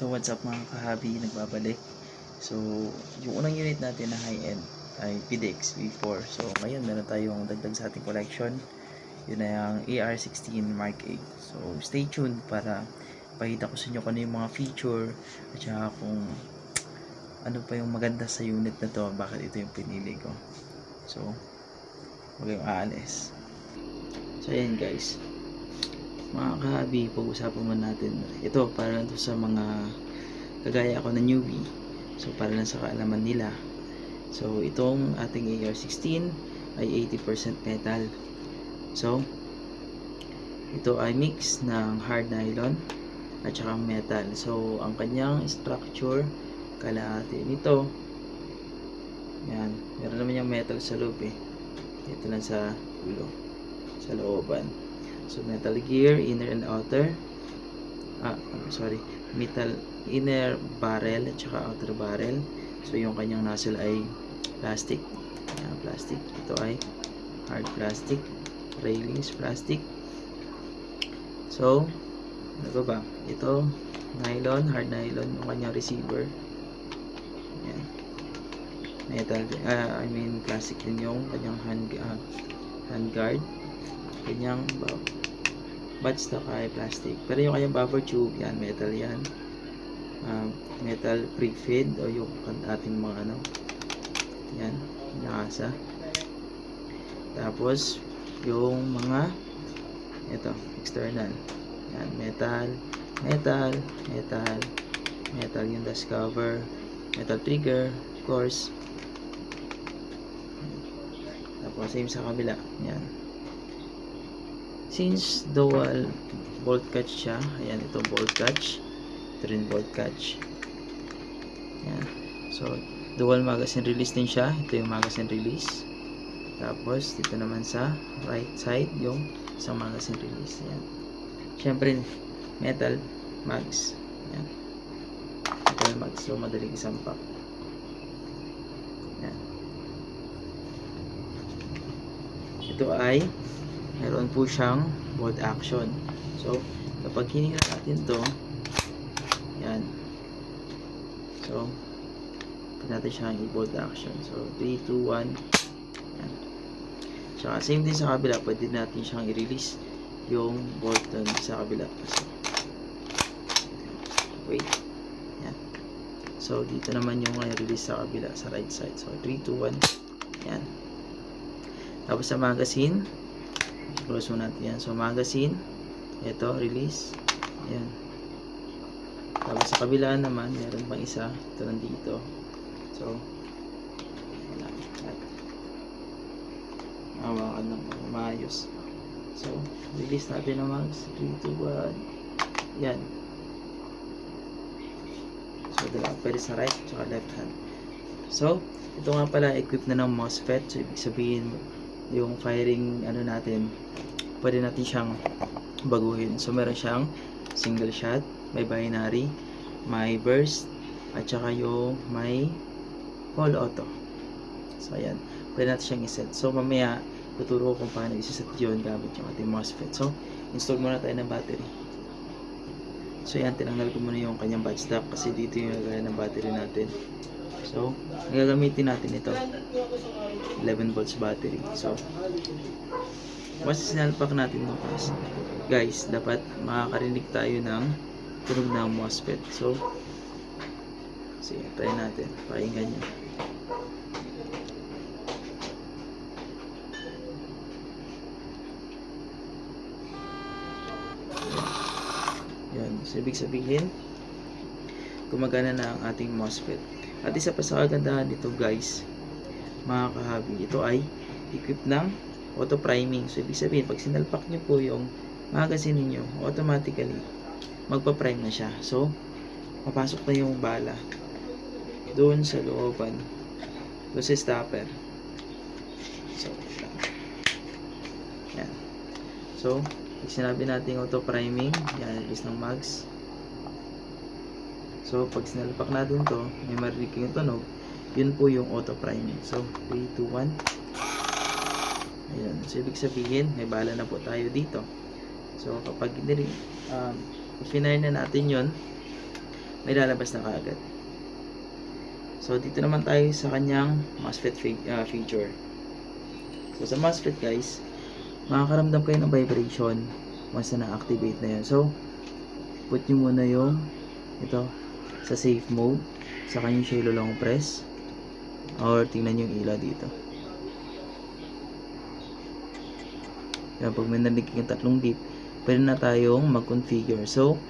So what's up mga kahabi, nagbabalik. So yung unang unit natin na high-end ay PDX V4. So ngayon meron tayong dagdag sa ating collection. Yun ay ang AR-16 Mark 8. So stay tuned para pakita ko sa inyo kung ano yung mga feature at saka kung ano pa yung maganda sa unit na to, bakit ito yung pinili ko. So huwag kayong aalis. So ayan guys, mga kahabi, pag-usapan mo natin ito para to sa mga kagaya ako na newbie, so para lang sa kaalaman nila. So itong ating AR-16 ay 80% metal. So ito ay mix ng hard nylon at saka metal. So ang kanyang structure, kalahati nito, yan, meron naman yung metal sa loob ito lang sa ulo, sa looban. So metal gear, inner and outer. Metal inner barrel at saka outer barrel. So yung kanyang nozzle ay plastic. Ayan, plastic. Ito ay hard plastic. Railings plastic. So ano ba? Ito nylon, hard nylon yung kanyang receiver. Ayan. Metal, plastic din yung kanyang hand guard. Kanyang buttstock ay plastic, pero yung kanyang buffer tube, yan, metal yan. Metal pre-feed o yung ating mga yan, nakasa. Tapos yung mga ito, external, yan, metal yung dust cover, metal trigger, of course. Tapos same sa kabila, yan. Since dual bolt catch siya, ayan, ito bolt catch, ito rin bolt catch, ayan. So dual magazine release din siya, ito yung magazine release. Tapos dito naman sa right side yung isang magazine release, ayan. Syempre metal mags, ayan, metal mags, so madaling isampak, ayan. Ito ay meron po siyang bolt action. So kapag hinila natin to, yan, so pwede natin siyang i-bolt action. So 3, 2, 1, yan. Saka same din sa kabila, pwede natin siyang i-release yung bolt dun sa kabila. So wait, yan. So dito naman yung i-release sa kabila, sa right side. So 3, 2, 1, yan. Tapos sa magazine, close mo natin yan. So magazine, ito, release, yan. Tapos sa kabila naman, meron pang isa, ito nandito. So hawakan lang maayos. So release natin ang mags, 3, 2, 1, yan. So dalawa, pwede sa right at left hand. So ito nga pala, equipped na ng MOSFET. So ibig sabihin, yung firing natin, pwede natin siyang baguhin. So meron siyang single shot, may binary, may burst, at saka yung may all auto. So ayan, pwede natin siyang iset. So mamaya tuturo ko kung paano isiset yun gamit yung ating MOSFET. So install muna tayo ng battery. So ayan, tinanggal ko muna yung kanyang buttstock kasi dito yung lagay ng battery natin. So gagamitin natin ito, 11 volts battery. So once sinalpak natin ito, guys, dapat makakarinig tayo ng tunog ng MOSFET. So sige, try natin, pakinggan nyo. Yan, so ibig sabihin gumagana na ang ating MOSFET. At isa pa sa kagandahan nito guys, mga kahabi, ito ay equipped ng auto priming. So ibig sabihin, pag sinalpak nyo po yung magazine niyo, automatically magpa-prime na siya. So papasok na yung bala doon sa looban, doon sa stopper. So yan. So pag sinabi natin auto priming, yan, release ng mags. So pag sinalpak natin to, may marinig yung tunog, yun po yung auto priming. So 3, 2, 1, ayan. So ibig sabihin, may bala na po tayo dito. So kapag pinay na natin yon, may lalabas na kaagad. So, dito naman tayo sa kanyang MOSFET feature. So, sa MOSFET guys, makakaramdam kayo ng vibration once na na-activate na yun. So, put nyo muna yung ito sa safe mode. Saka nyo siya long press. Or tingnan nyo yung ilaw dito. Kaya pag may narinig yung tatlong beep, pwede na tayong mag-configure. So,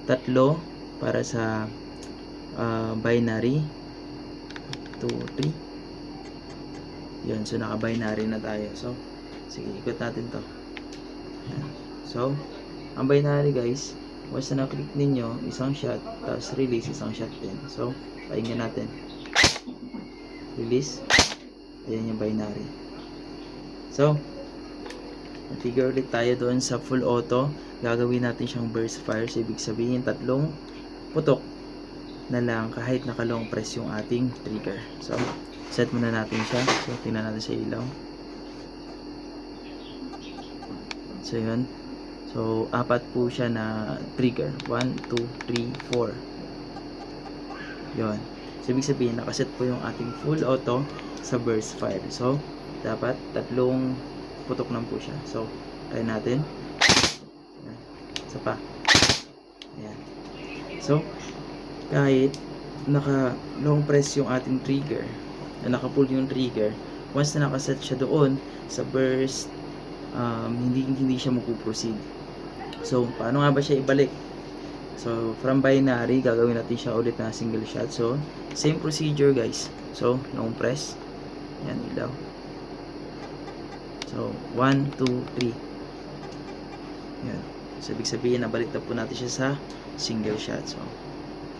tatlo para sa binary. 2, 3. Yun, so naka-binary na tayo. So, sige, ikot natin to. Yan. So, ang binary guys, once na na-click ninyo, isang shot, tapos release, isang shot din. So, painggan natin. Release. Ayan yung binary. So, configure ulit tayo doon sa full auto. Gagawin natin siyang burst fire. So, ibig sabihin, tatlong putok na lang kahit naka-long press yung ating trigger. So, set muna natin siya. So, tingnan natin sa ilaw. So, yun. So, apat po siya na trigger. 1, 2, 3, 4. Yun. So, ibig sabihin, nakaset po yung ating full auto sa burst fire. So, dapat tatlong putok lang po siya. So, try natin. Ayan. Isa pa. Ayan. So, kahit naka long press yung ating trigger, na naka-pull yung trigger, once na nakaset siya doon sa burst, hindi siya magpo-proceed. So, paano nga ba siya ibalik? So, from binary, gagawin natin siya ulit na single shot. So, same procedure guys. So, long press. Yan, ilaw. So, 1, 2, 3. Yan. So, ibig sabihin, nabalik na po natin siya sa single shot. So,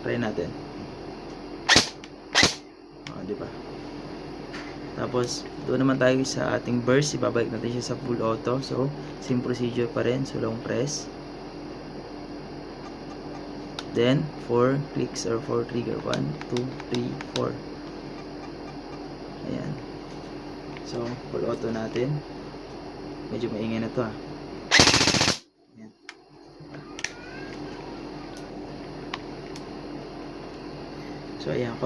try natin. Diba? Tapos, doon naman tayo sa ating burst. Ibabalik natin siya sa full auto. So, same procedure pa rin. So, long press. Then, 4 clicks or 4 trigger. 1, 2, 3, 4. Ayan. So, full auto natin. Medyo maingay na to Ayan. So, ayan.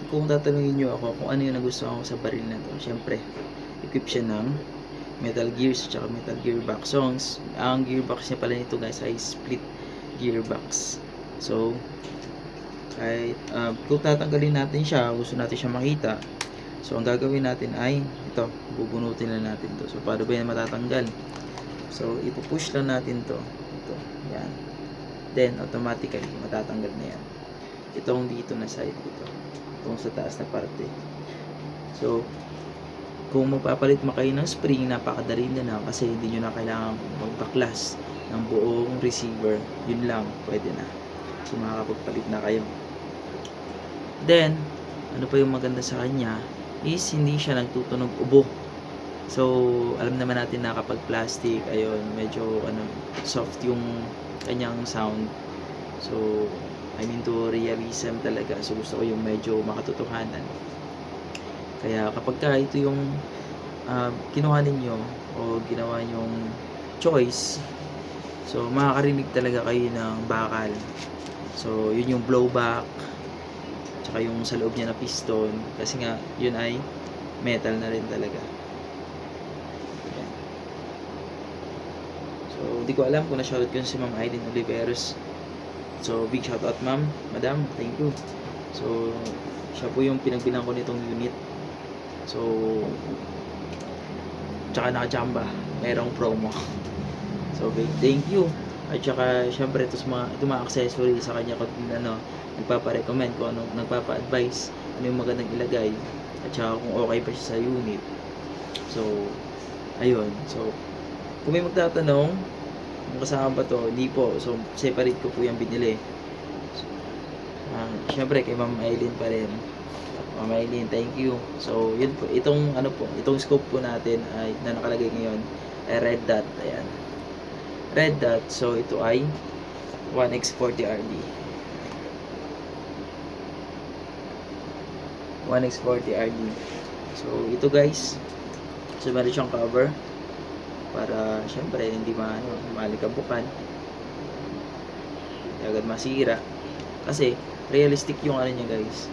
Kung tatanungin nyo ako kung ano yung nagustuhan ko sa baril na to, syempre, equip siya ng Metal Gears at Metal Gearbox. So, ang gearbox niya pala nito guys ay split gearbox. So, kahit kung tatanggalin natin siya, gusto natin siya makita. So, ang gagawin natin ay ito, bubunutin na natin to. So, paano ba yan matatanggal? So, ipupush lang natin to. Ito, yan. Then, automatically, matatanggal na yan. Itong dito na side dito. Itong sa taas na parte. So, kung magpapalit mo kayo ng spring, napakadali na lang kasi hindi nyo na kailangan magbaklas ng buong receiver. Yun lang, pwede na. So, makakapagpalit na kayo. Then, ano pa yung maganda sa kanya is hindi siya nagtutunog ubo. So, alam naman natin na kapag plastic, ayun, medyo soft yung kanyang sound. So, I mean to realism talaga. So, gusto ko yung medyo makatotohanan. Kaya kapag ka ito yung kinuha ninyo o ginawa yung choice, so makakarinig talaga kayo ng bakal. So, yun yung blowback, tsaka yung sa loob niya na piston, kasi nga yun ay metal na rin talaga. Ayan. So, di ko alam kung na-shoutout ko si Ma'am Aileen Oliveros. So, big shoutout ma'am, madam, thank you. So, siya po yung pinagbilang ko nitong unit. So, tsaka nakachamba, mayroong promo. So, okay, thank you. At saka, syempre, ito mga accessory sa kanya ko, nagpapa-recommend ko, nagpapa-advise, ano yung magandang ilagay. At saka, kung okay pa siya sa unit. So, ayun. So, kung may magtatanong, kung kasama ba to, hindi po. So, separate ko po yung binili. So, syempre, kay Ma'am Aileen pa rin. Ma'am Aileen, thank you. So, yun po. Itong scope po natin ay na nakalagay ngayon ay red dot. Ayan. Red dot. So, ito ay 1X40RD. 1X40RD. So, ito guys. So, meron siyang cover. Para, syempre, hindi malikabukan. Agad masira. Kasi realistic yung ano niya guys.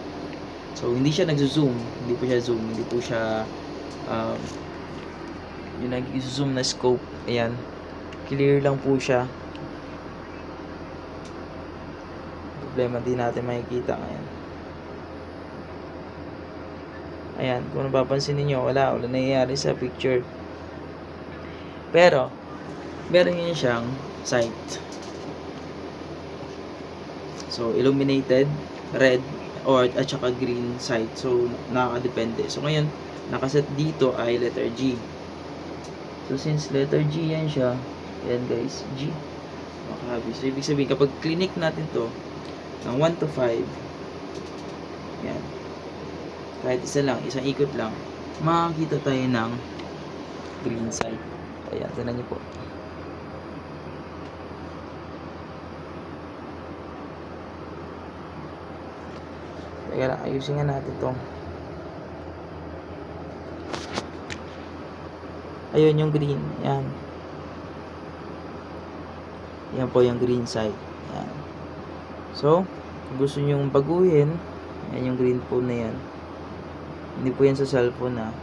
So hindi siya nagzo-zoom, hindi po siya zoom, hindi po siya yung nag-zoom na scope. Ayan, clear lang po siya. Problema, di natin makikita ngayon. Ayan, kung napapansin niyo, wala nangyayari sa picture. Pero meron yun siyang sight. So illuminated, red, or at saka green sight. So nakakadepende. So ngayon, nakaset dito ay letter G. So since letter G yan siya, yan guys, G, makahabi. So ibig sabihin, kapag clinic natin to ng 1 to 5, yan, kahit isa lang, isang ikot lang, makakita tayo ng green side. Ayan, tignan niyo po. Teka lang, ayusin nga natin to. Ayun yung green, yan. Yan po yung green side. Yan. So, kung gusto nyo baguhin, yan yung green po na yan. Hindi po yan sa cellphone na.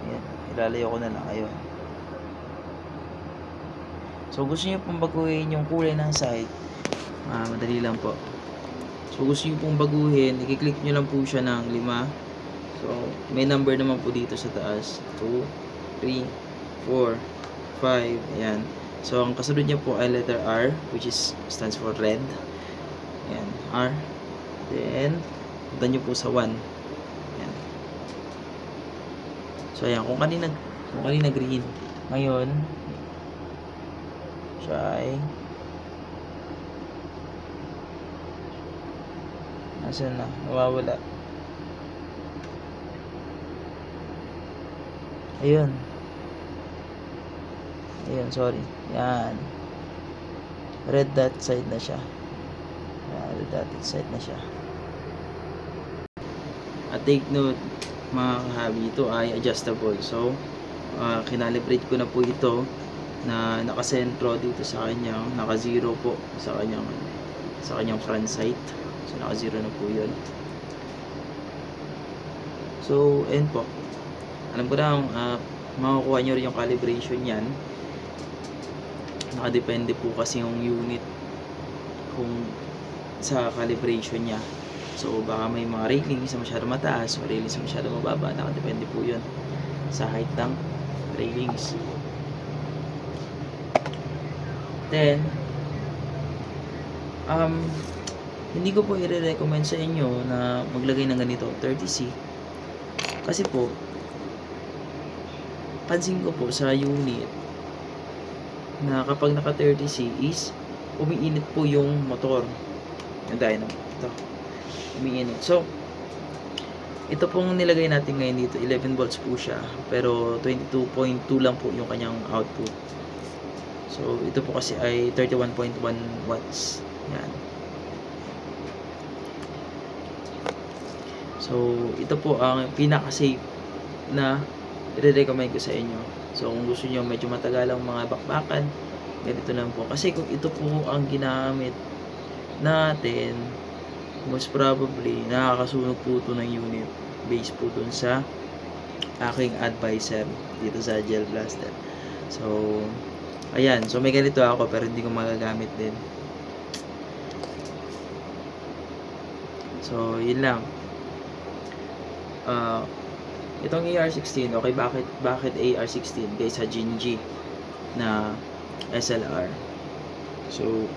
Ayan, ilalayo ko na lang. Ayun. So, gusto nyo pong baguhin yung kulay ng site, madali lang po. So, gusto nyo pong baguhin, i-click nyo lang po siya ng 5. So, may number naman po dito sa taas. 2, 3, 4, 5. Ayan. So, ang kasunod niya po ay letter R, which is stands for red. Ayan, R. Then, punta nyo po sa 1. Ayan. So, ayan. Kung kanina green. Ngayon, siya ay nasaan na? Nawawala. Ayun. Ayun, sorry. Yan. Red dot side na siya. Yan, red dotted side na siya. At take note, mga kahabi, ito ay adjustable. So, kinalibrate ko na po ito na nakasentro dito sa kanyang, naka-zero po sa kanyang front sight. So, naka-zero na po yun. So, and po. Alam ko na, makukuha nyo rin yung calibration yan. Nakadepende po kasi yung unit kung sa calibration niya. So, baka may mga railings na masyado mataas o railings na masyado mababa. Nakadepende po yun sa height ng railings. Then, hindi ko po i-recommend sa inyo na maglagay ng ganito, 30C. Kasi po, pansin ko po sa unit na kapag naka 30C is umiinit po yung motor, yung dynamo. Ito, umiinit. So, ito pong nilagay natin ngayon dito, 11 volts po siya, pero 22.2 lang po yung kanyang output. So, ito po kasi ay 31.1 watts. Yan. So, ito po ang pinaka-safe na i-recommend ko sa inyo. So, kung gusto niyo medyo matagal ang mga bakbakan, ganito lang po. Kasi kung ito po ang ginamit natin, most probably, nakakasunog po ito ng unit based po dun sa aking advisor dito sa Gel Blaster. So, ayan. So, may ganito ako pero hindi ko magagamit din. So, yun lang. Itong AR16, okay, bakit AR16 kaysa Jinji na SLR? So,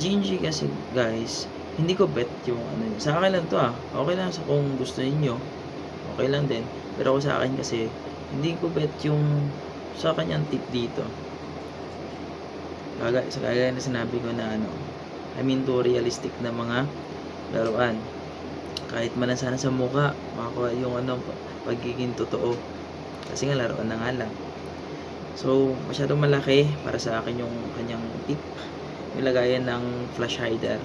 Jinji kasi guys, hindi ko bet yung ano, sa akin lang to okay lang sa kung gusto niyo, okay lang din, pero ako sa akin kasi hindi ko bet yung sa kanyang tip dito. Sa kagaya na sinabi ko na ano, I mean to realistic na mga laruan. Kahit man lang sana sa mukha, makakuha yung ano, pagiging totoo. Kasi nga laruan na nga lang. So, masyadong malaki para sa akin yung kanyang tip. Yung lagayan ng flash hider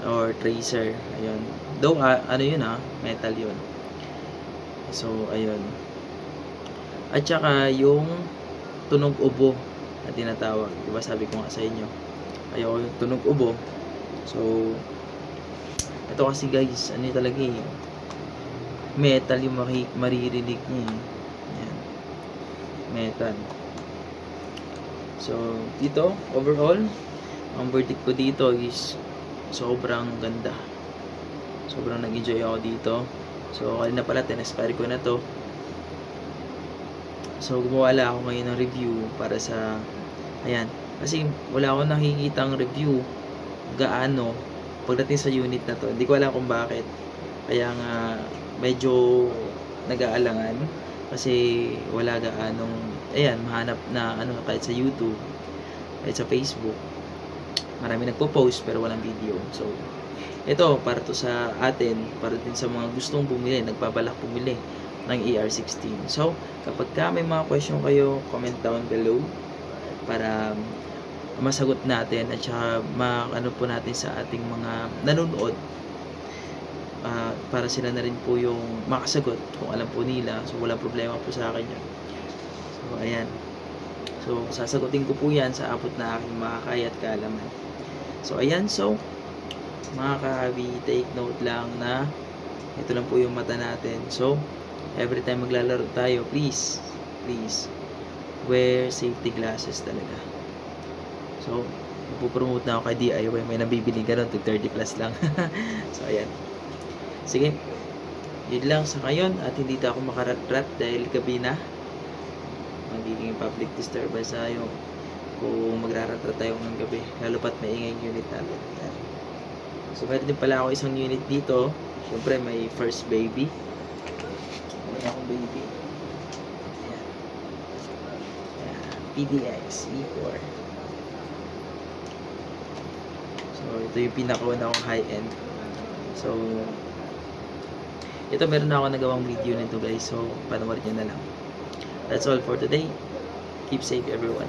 or tracer. Ayun. Though, ano yun metal yun. So, ayun. At saka yung tunog ubo na tinatawag. Diba sabi ko nga sa inyo, Ayoko yung tunog ubo. So, ito kasi guys, ano talaga eh, metal yung maririnig niya eh. Yan. Metal. So, dito, overall, ang verdict ko dito is sobrang ganda. Sobrang nag-enjoy ako dito. So, kanina pala, tinaspire ko na to. So, gumawa lang ako ngayon ng review para sa, ayan. Kasi, wala akong nakikitang review gaano pagdating sa unit na to. Hindi ko alam kung bakit. Kaya nga, medyo nag-aalangan. Kasi, wala gaanong, ayan, mahanap na, kahit sa YouTube, kahit sa Facebook. Marami nagpo-post pero walang video. So, ito, para to sa atin, para din sa mga gustong bumili, nagbabalak bumili ng AR16. So, kapag may mga question kayo, comment down below para masagot natin at saka po natin sa ating mga nanonood para sila na rin po yung makasagot kung alam po nila. So, walang problema po sa akin yun. So, ayan. So, sasagutin ko po yan sa abot na aking makakaya at kaalaman. So, ayan. So, mga kahabi, take note lang na ito lang po yung mata natin. So, every time maglalaro tayo, please, wear safety glasses talaga. So, ipopromote na ako kay DIY. May nabibili ka nun, 30 plus lang. So, ayan. Sige. Yun lang sa ngayon. At hindi na ako makarat-rat dahil gabi na. Magiging public disturbance tayo kung magrarat-rat tayo ng gabi. Lalo pat maingay yung unit natin. Ayan. So, meron din pala ako isang unit dito. Siyempre, may first baby. May akong baby. Ayan. Ayan. PDX E4. So, ito yung pinakauna kong high-end. So, ito meron na ako nagawang video nito guys. So, panoorin nyo na lang. That's all for today. Keep safe everyone.